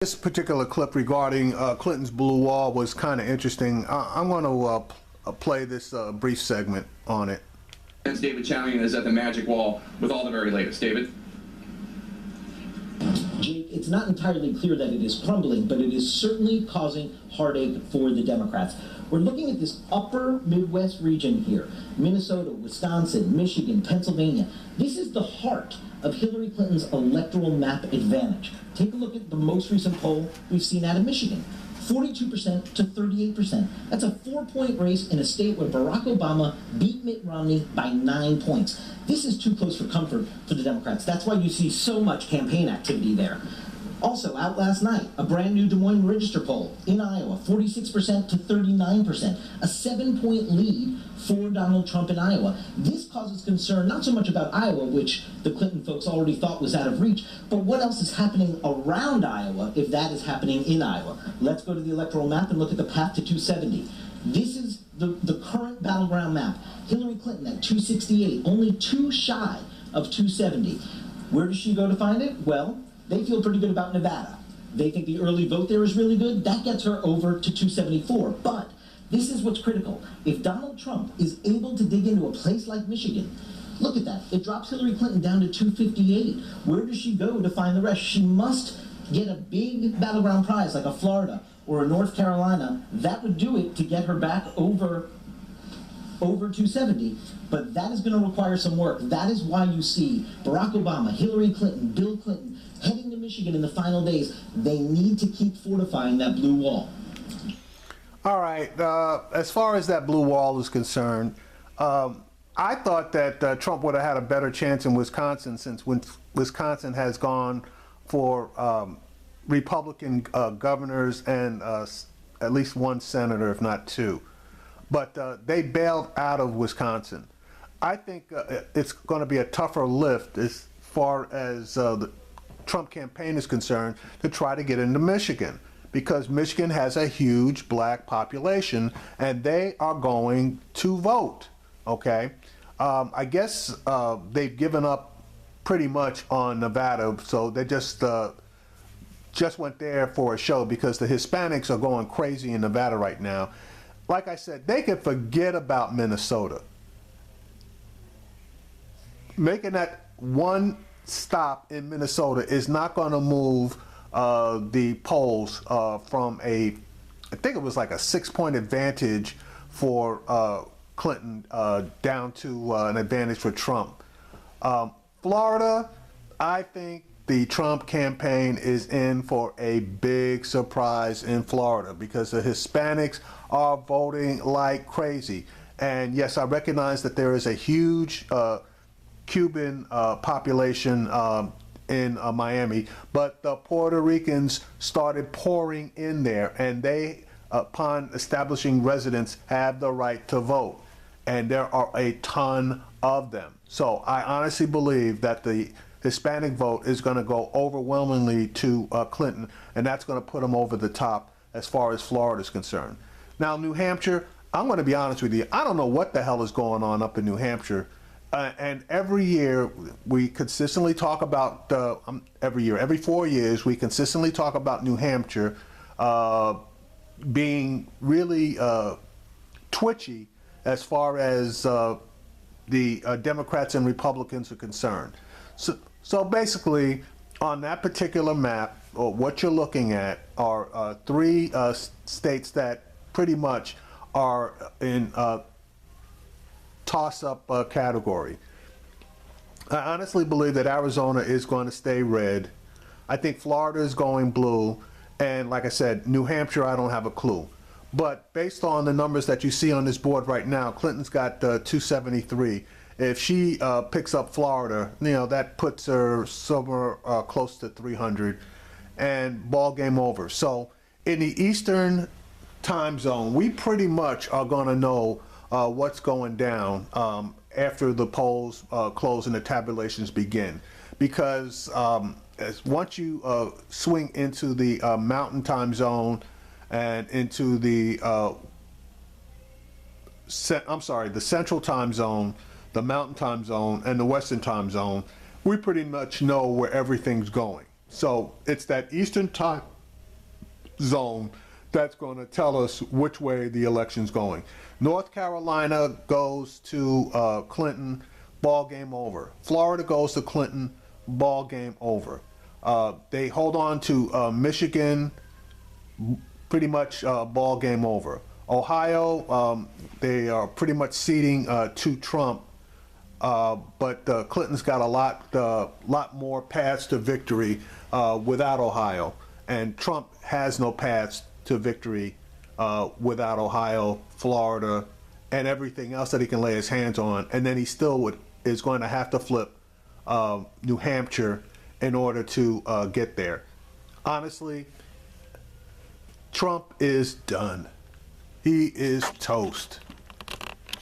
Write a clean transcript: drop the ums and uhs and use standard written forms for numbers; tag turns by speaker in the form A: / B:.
A: This particular clip regarding Clinton's blue wall was kind of interesting. I'm going to play this brief segment on it.
B: David Chalian is at the magic wall with all the very latest. David?
C: Jake, it's not entirely clear that it is crumbling, but it is certainly causing heartache for the Democrats. We're looking at this upper Midwest region here, Minnesota, Wisconsin, Michigan, Pennsylvania. This is the heart of Hillary Clinton's electoral map advantage. Take a look at the most recent poll we've seen out of Michigan. 42% to 38%. That's a 4-point race in a state where Barack Obama beat Mitt Romney by 9 points. This is too close for comfort for the Democrats. That's why you see so much campaign activity there. Also, out last night, a brand new Des Moines Register poll in Iowa, 46% to 39%, a 7-point lead for Donald Trump in Iowa. This causes concern not so much about Iowa, which the Clinton folks already thought was out of reach, but what else is happening around Iowa if that is happening in Iowa. Let's go to the electoral map and look at the path to 270. This is the current battleground map. Hillary Clinton at 268, only 2 shy of 270. Where does she go to find it? Well, they feel pretty good about Nevada. They think the early vote there is really good. That gets her over to 274. But this is what's critical. If Donald Trump is able to dig into a place like Michigan, look at that. It drops Hillary Clinton down to 258. Where does she go to find the rest? She must get a big battleground prize like a Florida or a North Carolina. That would do it to get her back over 270, but that is going to require some work. That is why you see Barack Obama, Hillary Clinton, Bill Clinton heading to Michigan in the final days. They need to keep fortifying that blue wall.
A: All right, as far as that blue wall is concerned, I thought that Trump would have had a better chance in Wisconsin, since Wisconsin has gone for Republican governors and at least 1 senator, if not 2. But they bailed out of Wisconsin. I think it's going to be a tougher lift as far as the Trump campaign is concerned to try to get into Michigan, because Michigan has a huge black population and they are going to vote. Okay, I guess they've given up pretty much on Nevada, so they just went there for a show, because the Hispanics are going crazy in Nevada right now. Like I said, they could forget about Minnesota. Making that one stop in Minnesota is not going to move the polls from I think it was like a 6-point advantage for Clinton down to an advantage for Trump. Florida, I think the Trump campaign is in for a big surprise in Florida, because the Hispanics are voting like crazy. And yes, I recognize that there is a huge Cuban population in Miami, but the Puerto Ricans started pouring in there, and they, upon establishing residence, have the right to vote. And there are a ton of them. So I honestly believe that the Hispanic vote is going to go overwhelmingly to Clinton, and that's going to put him over the top as far as Florida is concerned. Now, New Hampshire, I'm going to be honest with you, I don't know what the hell is going on up in New Hampshire. And every year we consistently talk about, every 4 years, we consistently talk about New Hampshire being really twitchy as far as the Democrats and Republicans are concerned. So basically, on that particular map, what you're looking at are 3 states that pretty much are in toss-up category. I honestly believe that Arizona is going to stay red. I think Florida is going blue. And like I said, New Hampshire, I don't have a clue. But based on the numbers that you see on this board right now, Clinton's got 273. If she picks up Florida, that puts her somewhere close to 300, and ball game over. So in the Eastern time zone, we pretty much are going to know what's going down after the polls close and the tabulations begin, because once you swing into the Mountain time zone and into the the Central time zone, the Mountain time zone, and the Western time zone, we pretty much know where everything's going. So it's that Eastern time zone that's going to tell us which way the election's going. North Carolina goes to Clinton, ball game over. Florida goes to Clinton, ball game over. They hold on to Michigan, pretty much ball game over. Ohio, they are pretty much ceding to Trump, but Clinton's got a lot more paths to victory without Ohio, and Trump has no paths to victory without Ohio, Florida, and everything else that he can lay his hands on, and then he still is going to have to flip New Hampshire in order to get there. Honestly, Trump is done. He is toast.